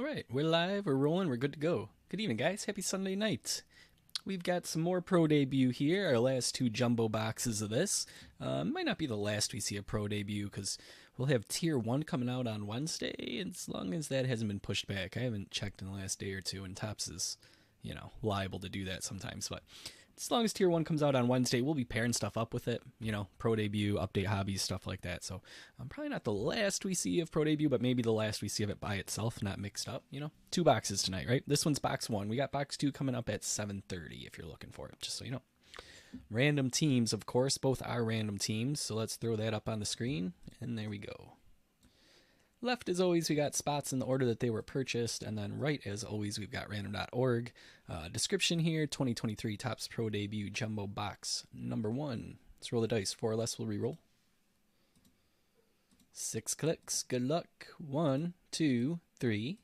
All right, we're live, we're rolling, we're good to go. Good evening, guys. Happy Sunday night. We've got some more Pro Debut here, our last two jumbo boxes of this. Might not be the last we see a Pro Debut because we'll have Tier 1 coming out on Wednesday, as long as that hasn't been pushed back. I haven't checked in the last day or two, and Topps is, liable to do that sometimes, but as long as Tier 1 comes out on Wednesday, we'll be pairing stuff up with it. Pro Debut, Update Hobbies, stuff like that. So probably not the last we see of Pro Debut, but maybe the last we see of it by itself, not mixed up. Two boxes tonight, right? This one's box 1. We got box 2 coming up at 7:30 if you're looking for it, just so you know. Random teams, of course. Both are random teams, so let's throw that up on the screen, and there we go. Left, as always, we got spots in the order that they were purchased, and then right, as always, we've got random.org. Description here, 2023 Topps Pro Debut Jumbo Box number 1. Let's roll the dice. 4 or less will re-roll. 6 clicks. Good luck. 1, 2, 3,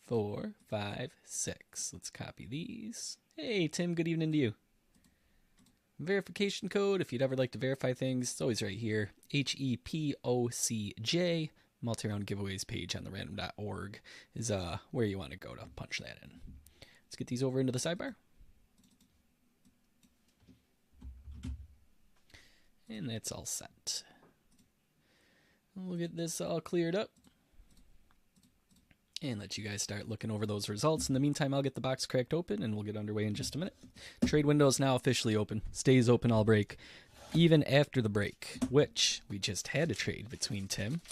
4, 5, 6. Let's copy these. Hey, Tim, good evening to you. Verification code, if you'd ever like to verify things, it's always right here. HEPOCJ. Multi-round giveaways page on the random.org is where you want to go to punch that in. Let's get these over into the sidebar. And that's all set. We'll get this all cleared up and let you guys start looking over those results. In the meantime, I'll get the box cracked open and we'll get underway in just a minute. Trade window is now officially open. Stays open all break, even after the break, which we just had a trade between Tim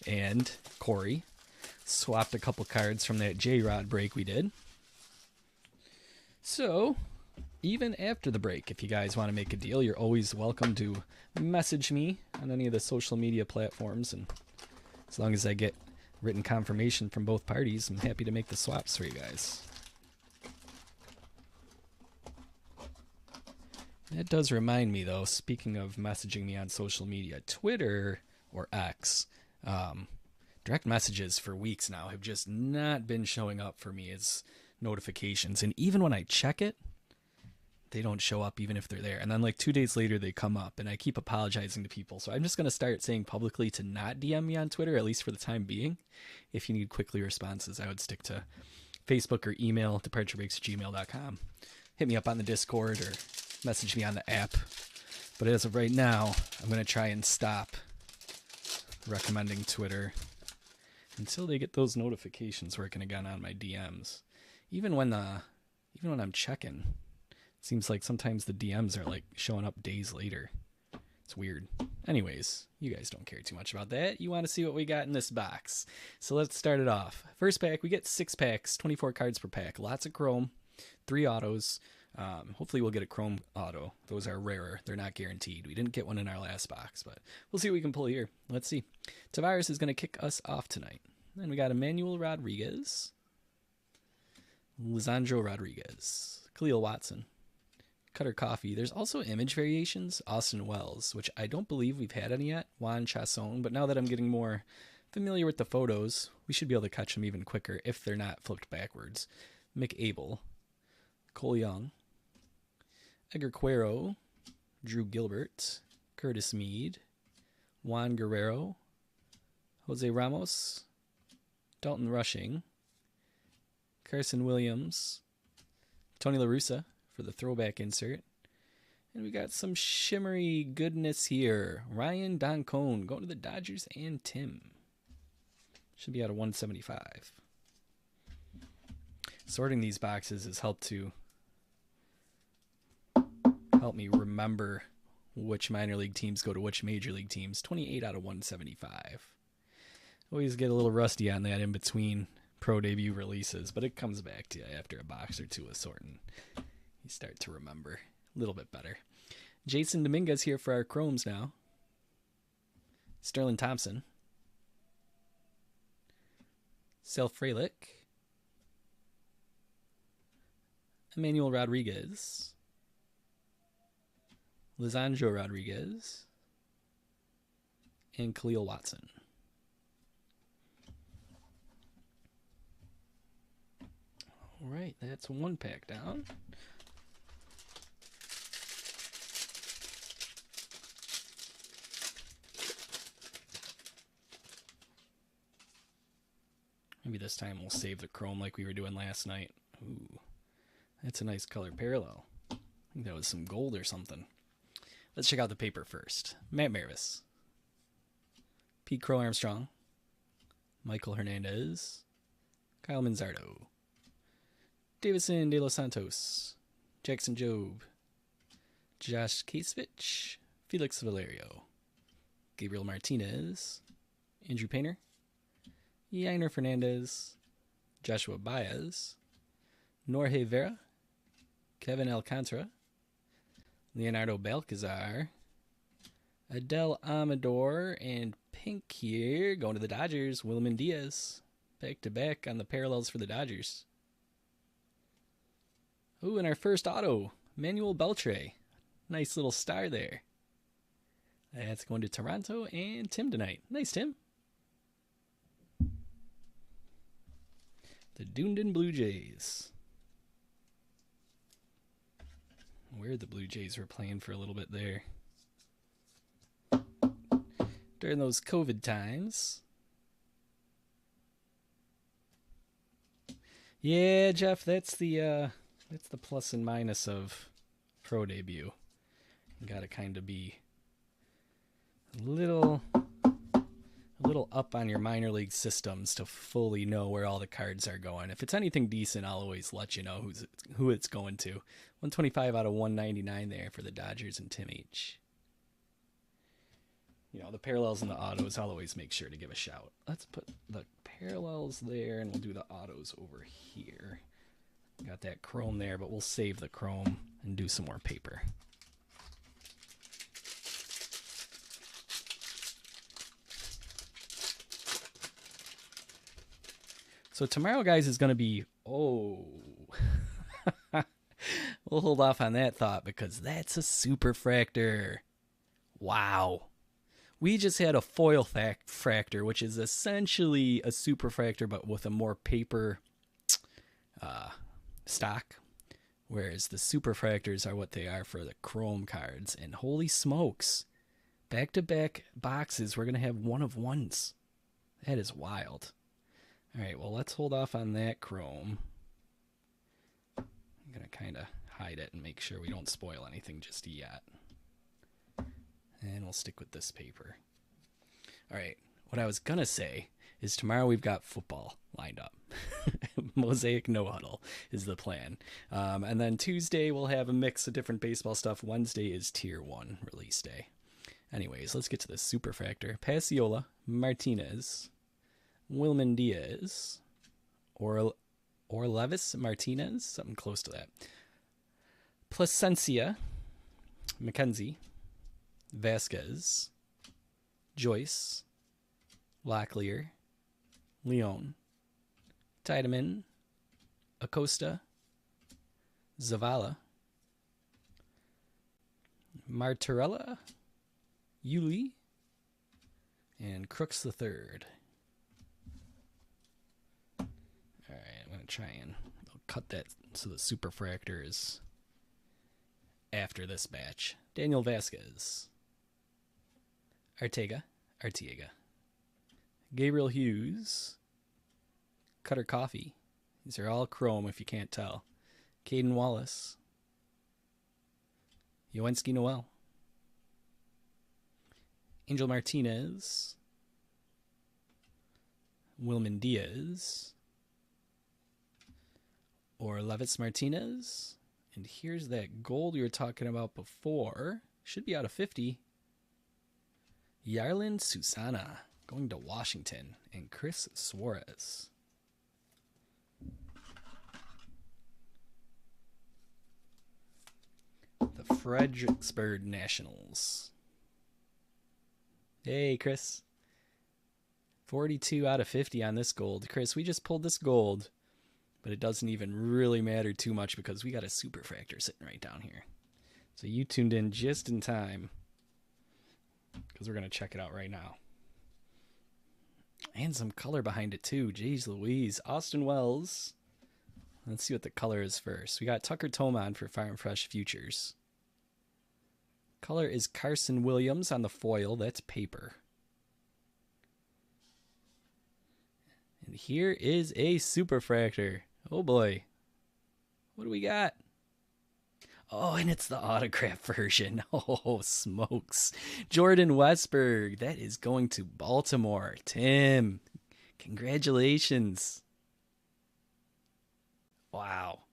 and Corey. Swapped a couple cards from that J-Rod break we did. So, even after the break, if you guys want to make a deal, you're always welcome to message me on any of the social media platforms. And as long as I get written confirmation from both parties, I'm happy to make the swaps for you guys. That does remind me, though, speaking of messaging me on social media, Twitter, or X, direct messages for weeks now have just not been showing up for me as notifications. And even when I check it, they don't show up even if they're there. And then like 2 days later, they come up, and I keep apologizing to people. So I'm just going to start saying publicly to not DM me on Twitter, at least for the time being. If you need quickly responses, I would stick to Facebook or email, departurebreaks@gmail.com. Hit me up on the Discord or message me on the app. But as of right now, I'm going to try and stop recommending Twitter until they get those notifications working again on my DMs. Even when I'm checking, it seems like sometimes the DMs are like showing up days later. It's weird. Anyways, you guys don't care too much about that. You want to see what we got in this box. So let's start it off. First pack, we get 6 packs, 24 cards per pack. Lots of chrome, 3 autos. Hopefully we'll get a chrome auto. Those are rarer. They're not guaranteed. We didn't get one in our last box, but we'll see what we can pull here. Let's see. Tavares is going to kick us off tonight. Then we got Emmanuel Rodriguez, Lisandro Rodriguez, Khalil Watson, Cutter Coffee. There's also image variations, Austin Wells, which I don't believe we've had any yet, Juan Chasson, but now that I'm getting more familiar with the photos, we should be able to catch them even quicker if they're not flipped backwards. Mick Abel, Cole Young, Edgar Cuero, Drew Gilbert, Curtis Mead, Juan Guerrero, Jose Ramos, Dalton Rushing, Carson Williams, Tony La Russa for the throwback insert. And we got some shimmery goodness here. Ryan Doncone going to the Dodgers and Tim. Should be out of 175. Sorting these boxes has helped me remember which minor league teams go to which major league teams. 28 out of 175. Always get a little rusty on that in between Pro Debut releases, but it comes back to you after a box or two of sorting. You start to remember a little bit better. Jason Dominguez here for our Chromes now. Sterling Thompson. Sel Frelick. Emmanuel Rodriguez. Lisandro Rodriguez. And Khalil Watson. All right, that's one pack down. Maybe this time we'll save the chrome like we were doing last night. Ooh, that's a nice color parallel. I think that was some gold or something. Let's check out the paper first. Matt Mervis, Pete Crow Armstrong, Michael Hernandez, Kyle Manzardo, Davison De Los Santos, Jackson Jobe, Josh Kasevich, Felix Valerio, Gabriel Martinez, Andrew Painter, Yainer Fernandez, Joshua Baez, Norge Vera, Kevin Alcantara, Leonardo Balcazar, Adel Amador, and pink here, going to the Dodgers, Wilman Diaz. Back-to-back on the parallels for the Dodgers. Ooh, and our first auto, Manuel Beltre. Nice little star there. That's going to Toronto and Tim tonight. Nice, Tim. The Dunedin Blue Jays. Where the Blue Jays were playing for a little bit there. During those COVID times. Yeah, Jeff, that's the plus and minus of pro debut. You gotta kind of be a little up on your minor league systems to fully know where all the cards are going. If it's anything decent, I'll always let you know who it's going to. 125 out of 199 there for the Dodgers and Tim H. You know, the parallels and the autos, I'll always make sure to give a shout. Let's put the parallels there, and we'll do the autos over here. Got that chrome there, but we'll save the chrome and do some more paper. So tomorrow, guys, is going to be, we'll hold off on that thought because that's a superfractor. Wow. We just had a foil fractor, which is essentially a superfractor, but with a more paper stock, whereas the superfractors are what they are for the chrome cards. And holy smokes, back-to-back boxes, we're going to have one of ones. That is wild. All right, well, let's hold off on that chrome. I'm going to kind of hide it and make sure we don't spoil anything just yet. And we'll stick with this paper. All right, what I was going to say is tomorrow we've got football lined up. Mosaic no huddle is the plan. And then Tuesday we'll have a mix of different baseball stuff. Wednesday is Tier 1 release day. Anyways, let's get to this superfractor. Pasiola, Martinez, Wilman Diaz, Orlevis Martinez, something close to that. Placencia, McKenzie, Vasquez, Joyce, Locklear, Leon, Tiedemann, Acosta, Zavala, Martorella, Yuli, and Crooks the Third. All right, I'm going to try and cut that so the superfractor is after this batch. Daniel Vasquez, Arteaga, Gabriel Hughes, Cutter Coffee. These are all chrome if you can't tell. Caden Wallace, Yoensky Noel, Angel Martinez, Wilman Diaz, Orlevis Martinez, and here's that gold we were talking about before. Should be out of 50. Yarlin Susana going to Washington, and Chris Suarez. The Fredericksburg Nationals. Hey, Chris. 42 out of 50 on this gold. Chris, we just pulled this gold, but it doesn't even really matter too much because we got a superfractor sitting right down here. So you tuned in just in time because we're going to check it out right now. And some color behind it too. Jeez Louise. Austin Wells. Let's see what the color is first. We got Tucker Toman for Farm Fresh Futures. Color is Carson Williams on the foil. That's paper. And here is a Superfractor. Oh boy. What do we got? Oh, and it's the autograph version. Oh, smokes. Jordan Westberg. That is going to Baltimore. Tim, congratulations. Wow.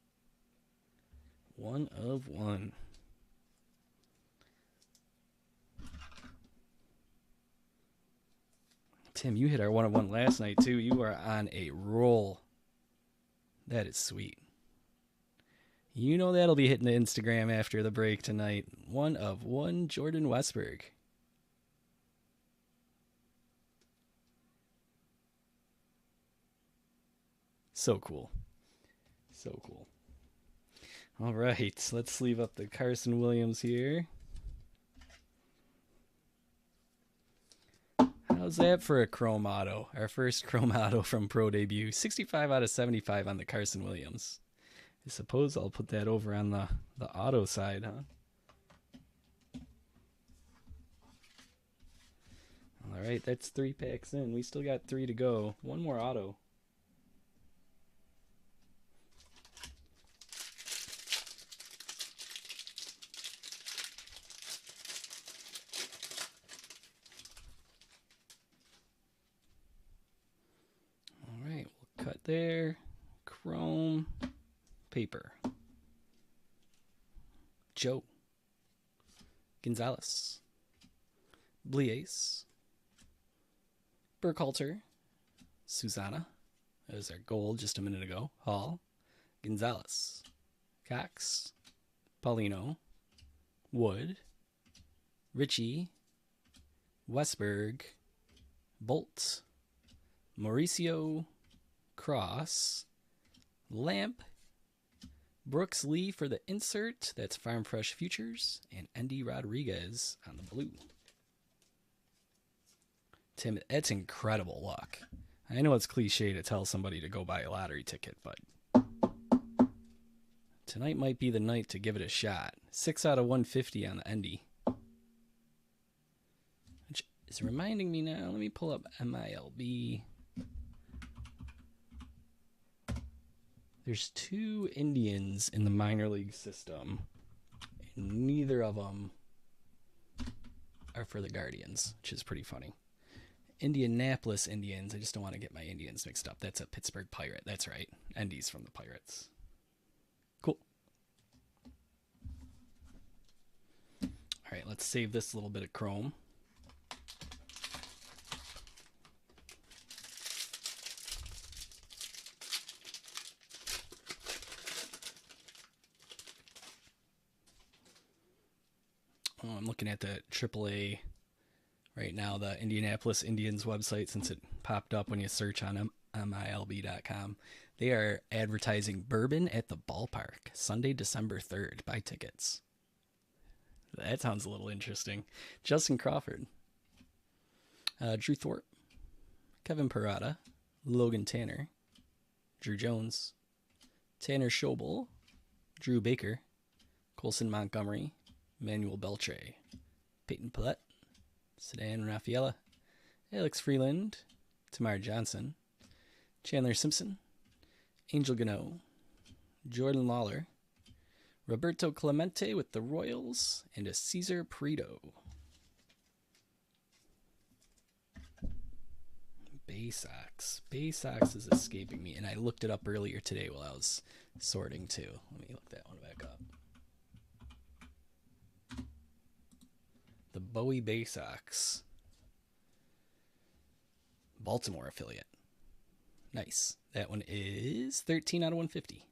1 of 1. Tim, you hit our 1 of 1 last night, too. You are on a roll. That is sweet. You know that'll be hitting the Instagram after the break tonight. 1 of 1 Jordan Westberg. So cool. So cool. All right, let's sleeve up the Carson Williams here. How's that for a chrome auto? Our first chrome auto from Pro Debut. 65 out of 75 on the Carson Williams. I suppose I'll put that over on the auto side, huh? All right, that's 3 packs in. We still got 3 to go. One more auto. All right, we'll cut there. Chrome. Paper. Joe Gonzalez, Bleace, Burkhalter, Susanna, that was our gold just a minute ago, Hall, Gonzalez, Cox, Paulino, Wood, Richie, Westberg, Bolt, Mauricio, Cross, Lamp, Brooks Lee for the insert. That's Farm Fresh Futures. And Andy Rodriguez on the blue. Tim, that's incredible luck. I know it's cliche to tell somebody to go buy a lottery ticket, but tonight might be the night to give it a shot. 6 out of 150 on the Andy. Which is reminding me now. Let me pull up MILB. There's 2 Indians in the minor league system, and neither of them are for the Guardians, which is pretty funny. Indianapolis Indians. I just don't want to get my Indians mixed up. That's a Pittsburgh Pirate. That's right. Endy's from the Pirates. Cool. All right, let's save this little bit of chrome. Oh, I'm looking at the AAA right now, the Indianapolis Indians website, since it popped up when you search on MILB.com. They are advertising Bourbon at the Ballpark, Sunday, December 3rd. Buy tickets. That sounds a little interesting. Justin Crawford, Drew Thorpe, Kevin Parada, Logan Tanner, Drew Jones, Tanner Schobel, Drew Baker, Colson Montgomery, Manuel Beltre, Peyton Pillette, Sedan Raffaella, Alex Freeland, Tamar Johnson, Chandler Simpson, Angel Gano, Jordan Lawler, Roberto Clemente with the Royals, and a Cesar Prieto. Bay Sox. Bay Sox is escaping me, and I looked it up earlier today while I was sorting too. Let me look that one back up. The Bowie Bay Sox. Baltimore affiliate. Nice. That one is 13 out of 150.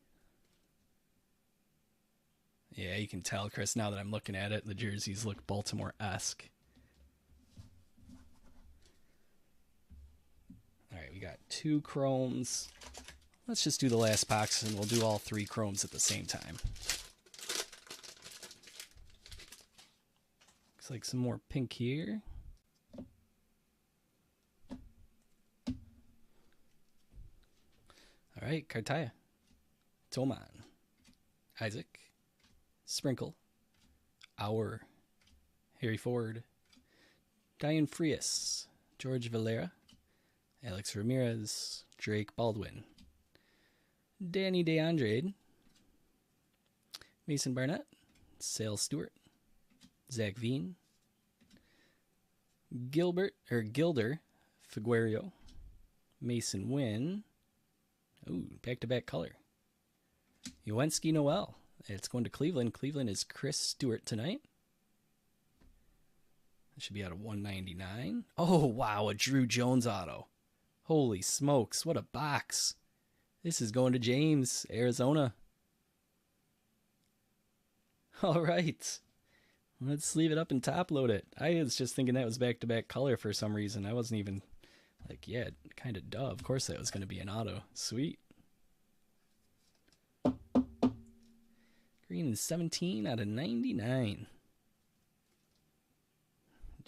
Yeah, you can tell, Chris, now that I'm looking at it, the jerseys look Baltimore-esque. All right, we got 2 chromes. Let's just do the last box, and we'll do all 3 chromes at the same time. Looks like some more pink here. All right, Cartaya, Toman, Isaac, Sprinkle, Auer, Harry Ford, Diane Frias, George Valera, Alex Ramirez, Drake Baldwin, Danny DeAndre, Mason Barnett, Sale Stewart, Zach Veen, Gilder Figueroa, Mason Wynn. Ooh, back-to-back color. Yowensky Noel. It's going to Cleveland. Cleveland is Chris Stewart tonight. It should be out of 199. Oh, wow, a Drew Jones auto. Holy smokes, what a box. This is going to James, Arizona. All right. Let's leave it up and top load it. I was just thinking that was back-to-back color for some reason. I wasn't even like, yeah, kind of duh. Of course that was going to be an auto. Sweet. Green is 17 out of 99.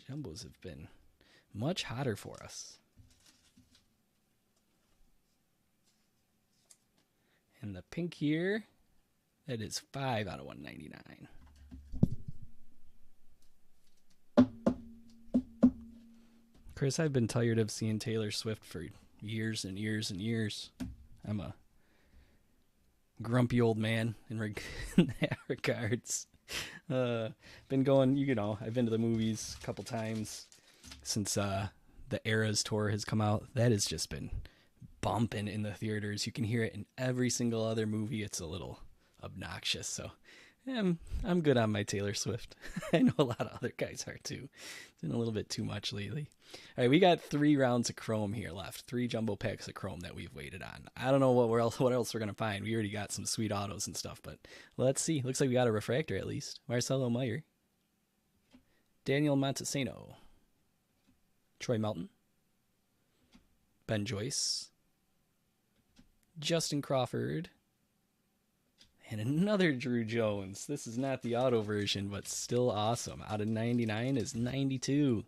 Jumbos have been much hotter for us. And the pink here, that is 5 out of 199. Chris, I've been tired of seeing Taylor Swift for years and years and years. I'm a grumpy old man in that regards. Been going, you know, I've been to the movies a couple times since the Eras tour has come out. That has just been bumping in the theaters. You can hear it in every single other movie. It's a little obnoxious, so I'm good on my Taylor Swift. I know a lot of other guys are too. It's been a little bit too much lately. All right, we got 3 rounds of Chrome here left. 3 jumbo packs of Chrome that we've waited on. I don't know what else we're going to find. We already got some sweet autos and stuff, but let's see. Looks like we got a refractor at least. Marcelo Meyer. Daniel Montesano. Troy Melton. Ben Joyce. Justin Crawford. And another Drew Jones. This is not the auto version, but still awesome. Out of 99 is 92.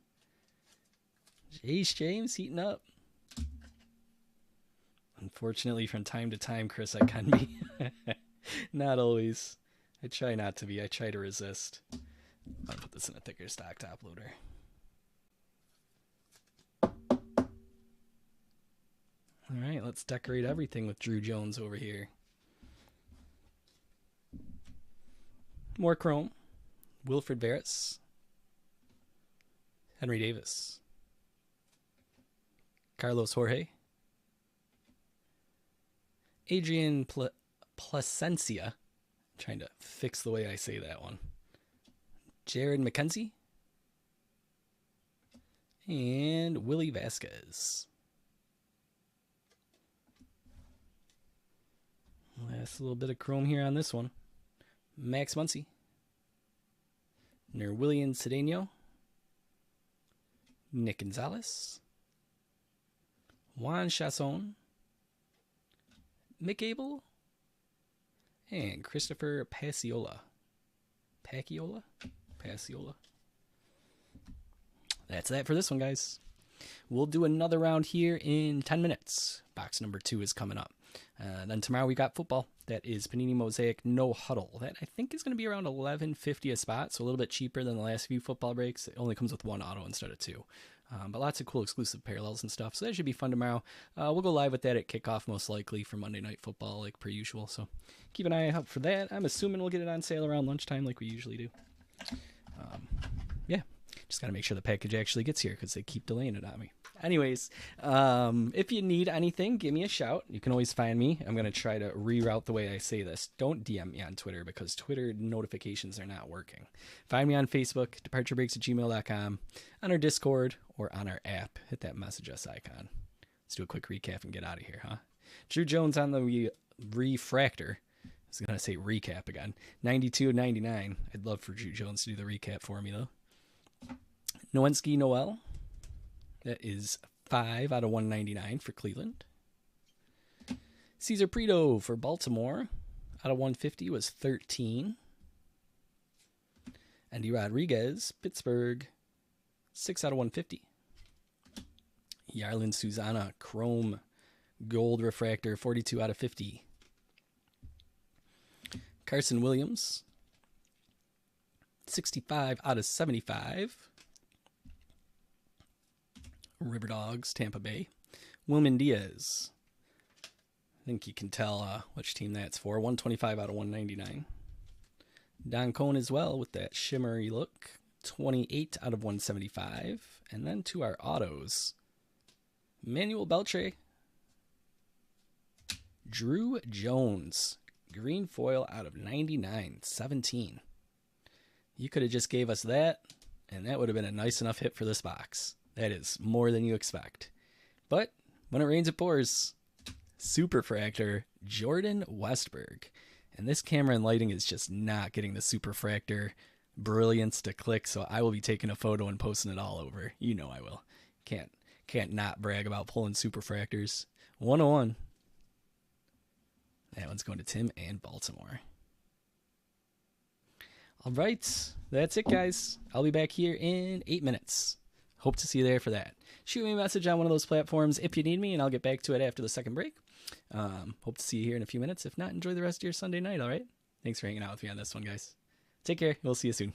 Ace James heating up. Unfortunately, from time to time, Chris, I can be. Not always. I try not to be. I try to resist. I'll put this in a thicker stock top loader. All right, let's decorate everything with Drew Jones over here. More Chrome. Wilfred Barris. Henry Davis. Carlos Jorge. Adrian Placencia. I'm trying to fix the way I say that one. Jared McKenzie. And Willie Vasquez. Last little bit of Chrome here on this one. Max Muncy. Nerwillian Cedeno. Nick Gonzalez. Juan Chasson. Mick Abel. And Christopher Paciola. Paciola? That's that for this one, guys. We'll do another round here in 10 minutes. Box number 2 is coming up. Then tomorrow we got football. That is Panini Mosaic No Huddle. That I think is going to be around $11.50 a spot, so a little bit cheaper than the last few football breaks. It only comes with 1 auto instead of 2. But lots of cool exclusive parallels and stuff, so that should be fun tomorrow. We'll go live with that at kickoff most likely for Monday Night Football like per usual, so keep an eye out for that. I'm assuming we'll get it on sale around lunchtime like we usually do. Yeah, just got to make sure the package actually gets here because they keep delaying it on me. Anyways, if you need anything, give me a shout. You can always find me. I'm going to try to reroute the way I say this. Don't DM me on Twitter because Twitter notifications are not working. Find me on Facebook, departurebreaks@gmail.com, on our Discord, or on our app. Hit that message us icon. Let's do a quick recap and get out of here, huh? Drew Jones on the refractor. I was going to say recap again. 92-99. I'd love for Drew Jones to do the recap for me, though. Yowensky Noel. That is 5 out of 199 for Cleveland. Cesar Prieto for Baltimore. Out of 150 was 13. Andy Rodriguez, Pittsburgh. 6 out of 150. Yarlin Susana, Chrome Gold Refractor, 42 out of 50. Carson Williams. 65 out of 75. River Dogs, Tampa Bay. Wilman Diaz. I think you can tell which team that's for. 125 out of 199. Don Cohn as well with that shimmery look. 28 out of 175. And then to our autos. Manuel Beltre. Drew Jones. Green foil out of 99. 17. You could have just gave us that, and that would have been a nice enough hit for this box. That is more than you expect. But when it rains, it pours. Superfractor, Jordan Westberg. And this camera and lighting is just not getting the Superfractor brilliance to click, so I will be taking a photo and posting it all over. You know I will. Can't not brag about pulling Superfractors. 101. That one's going to Tim and Baltimore. All right, that's it, guys. I'll be back here in 8 minutes. Hope to see you there for that. Shoot me a message on one of those platforms if you need me, and I'll get back to it after the second break. Hope to see you here in a few minutes. If not, enjoy the rest of your Sunday night, all right? Thanks for hanging out with me on this one, guys. Take care. We'll see you soon.